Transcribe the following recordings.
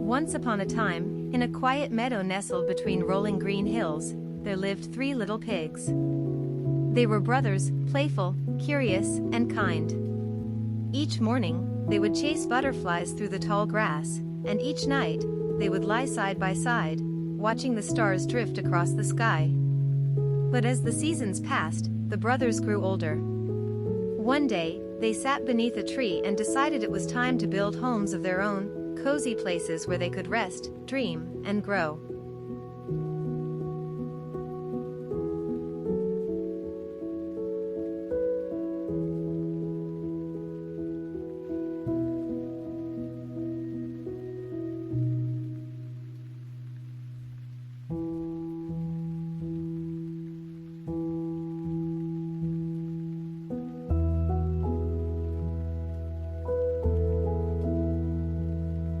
Once upon a time, in a quiet meadow nestled between rolling green hills, there lived 3 little pigs. They were brothers, playful, curious, and kind. Each morning, they would chase butterflies through the tall grass, and each night, they would lie side by side, watching the stars drift across the sky. But as the seasons passed, the brothers grew older. One day, they sat beneath a tree and decided it was time to build homes of their own, cozy places where they could rest, dream, and grow.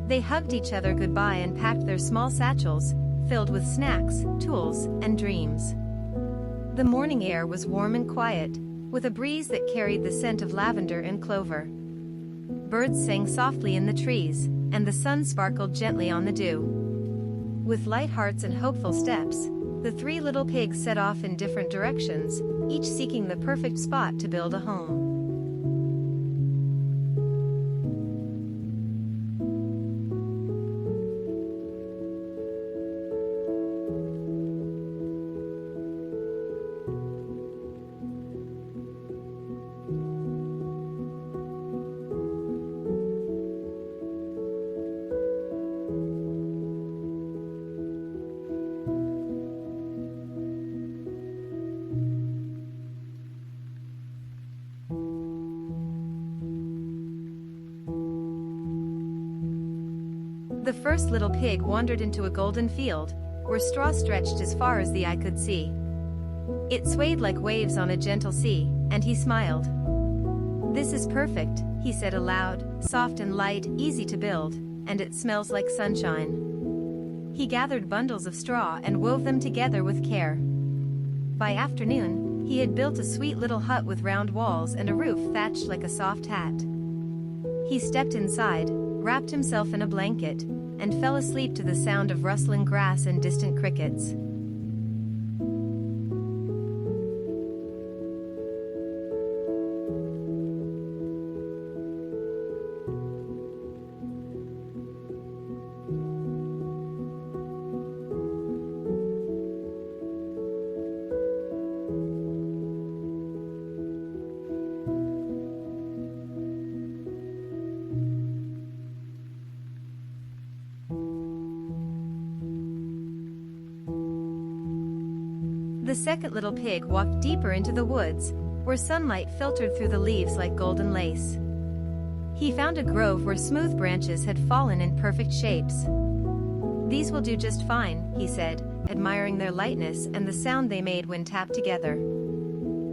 They hugged each other goodbye and packed their small satchels, filled with snacks, tools, and dreams. The morning air was warm and quiet, with a breeze that carried the scent of lavender and clover. Birds sang softly in the trees, and the sun sparkled gently on the dew. With light hearts and hopeful steps, the 3 little pigs set off in different directions, each seeking the perfect spot to build a home. The first little pig wandered into a golden field, where straw stretched as far as the eye could see. It swayed like waves on a gentle sea, and he smiled. "This is perfect," he said aloud, "soft and light, easy to build, and it smells like sunshine." He gathered bundles of straw and wove them together with care. By afternoon, he had built a sweet little hut with round walls and a roof thatched like a soft hat. He stepped inside, wrapped himself in a blanket, and fell asleep to the sound of rustling grass and distant crickets. The second little pig walked deeper into the woods, where sunlight filtered through the leaves like golden lace. He found a grove where smooth branches had fallen in perfect shapes. "These will do just fine," he said, admiring their lightness and the sound they made when tapped together.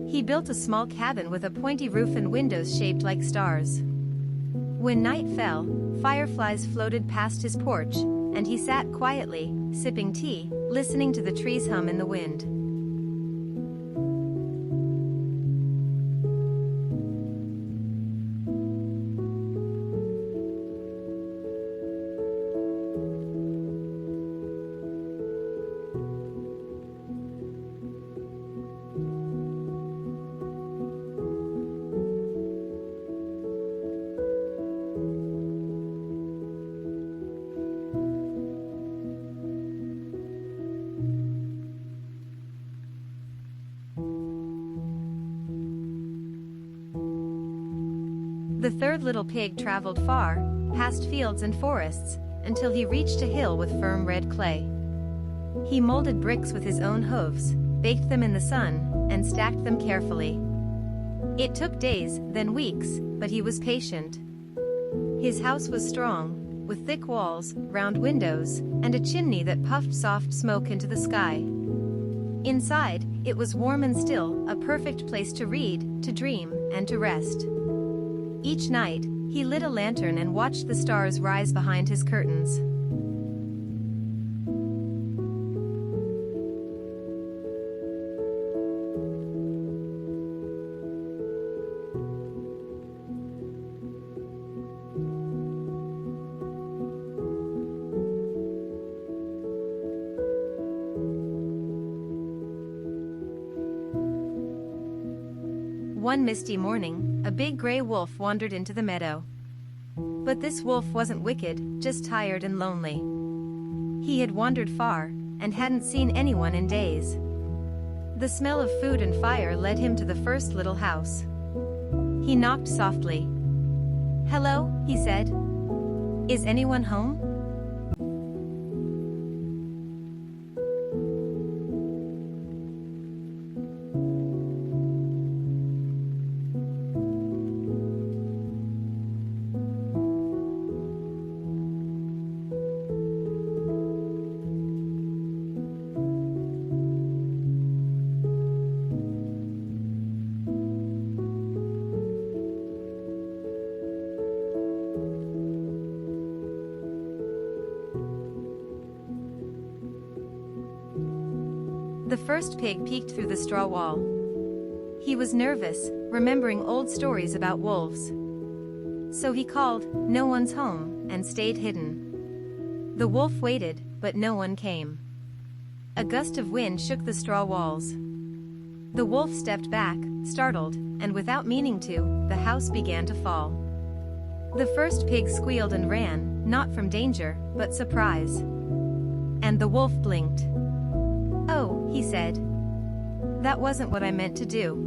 He built a small cabin with a pointy roof and windows shaped like stars. When night fell, fireflies floated past his porch, and he sat quietly, sipping tea, listening to the trees hum in the wind. The third little pig traveled far, past fields and forests, until he reached a hill with firm red clay. He molded bricks with his own hooves, baked them in the sun, and stacked them carefully. It took days, then weeks, but he was patient. His house was strong, with thick walls, round windows, and a chimney that puffed soft smoke into the sky. Inside, it was warm and still, a perfect place to read, to dream, and to rest. Each night, he lit a lantern and watched the stars rise behind his curtains. One misty morning, a big gray wolf wandered into the meadow. But this wolf wasn't wicked, just tired and lonely. He had wandered far, and hadn't seen anyone in days. The smell of food and fire led him to the first little house. He knocked softly. "Hello," he said. "Is anyone home?" The first pig peeked through the straw wall. He was nervous, remembering old stories about wolves. So he called, "No one's home," and stayed hidden. The wolf waited, but no one came. A gust of wind shook the straw walls. The wolf stepped back, startled, and without meaning to, the house began to fall. The first pig squealed and ran, not from danger, but surprise. And the wolf blinked. "Oh," he said. "That wasn't what I meant to do."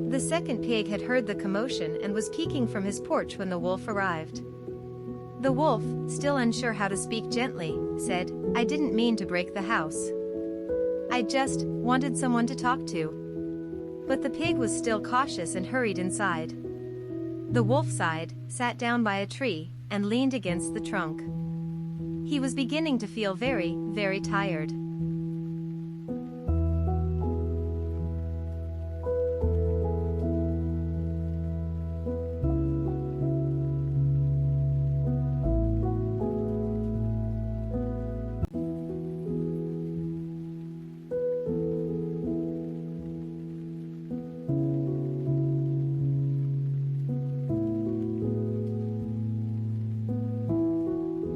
The second pig had heard the commotion and was peeking from his porch when the wolf arrived. The wolf, still unsure how to speak gently, said, "I didn't mean to break the house. I just wanted someone to talk to." But the pig was still cautious and hurried inside. The wolf sighed, sat down by a tree, and leaned against the trunk. He was beginning to feel very, very tired.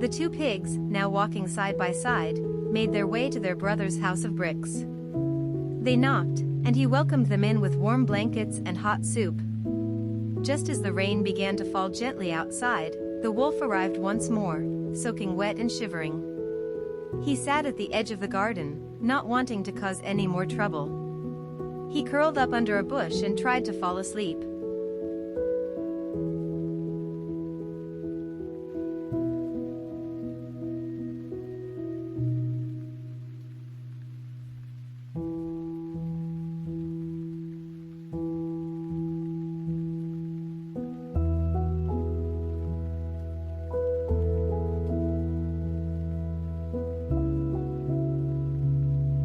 The two pigs, now walking side by side, made their way to their brother's house of bricks. They knocked, and he welcomed them in with warm blankets and hot soup. Just as the rain began to fall gently outside, the wolf arrived once more, soaking wet and shivering. He sat at the edge of the garden, not wanting to cause any more trouble. He curled up under a bush and tried to fall asleep.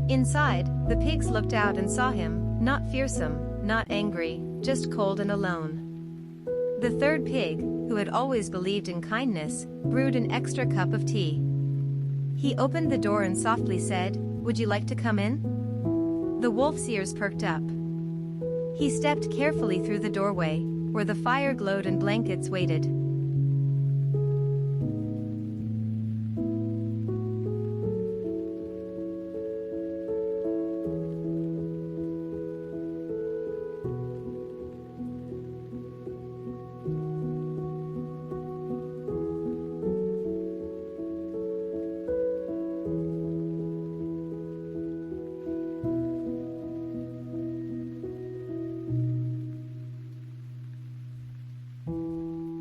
Inside, the pigs looked out and saw him, not fearsome, not angry, just cold and alone. The third pig, who had always believed in kindness, brewed an extra cup of tea. He opened the door and softly said, "Would you like to come in?" The wolf's ears perked up. He stepped carefully through the doorway, where the fire glowed and blankets waited.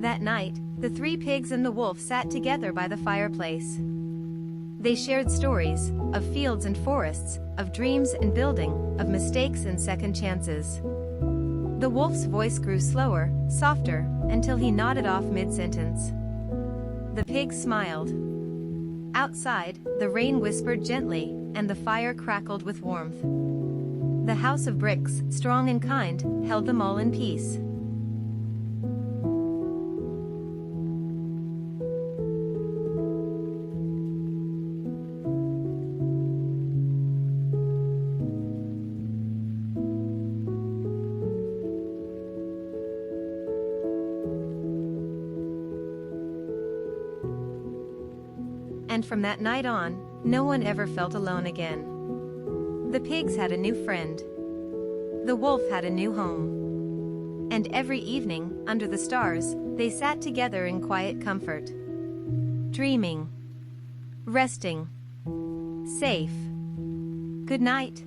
That night, the three pigs and the wolf sat together by the fireplace. They shared stories, of fields and forests, of dreams and building, of mistakes and second chances. The wolf's voice grew slower, softer, until he nodded off mid-sentence. The pigs smiled. Outside, the rain whispered gently, and the fire crackled with warmth. The house of bricks, strong and kind, held them all in peace. And from that night on, no one ever felt alone again. The pigs had a new friend. The wolf had a new home. And every evening, under the stars, they sat together in quiet comfort. Dreaming. Resting. Safe. Good night.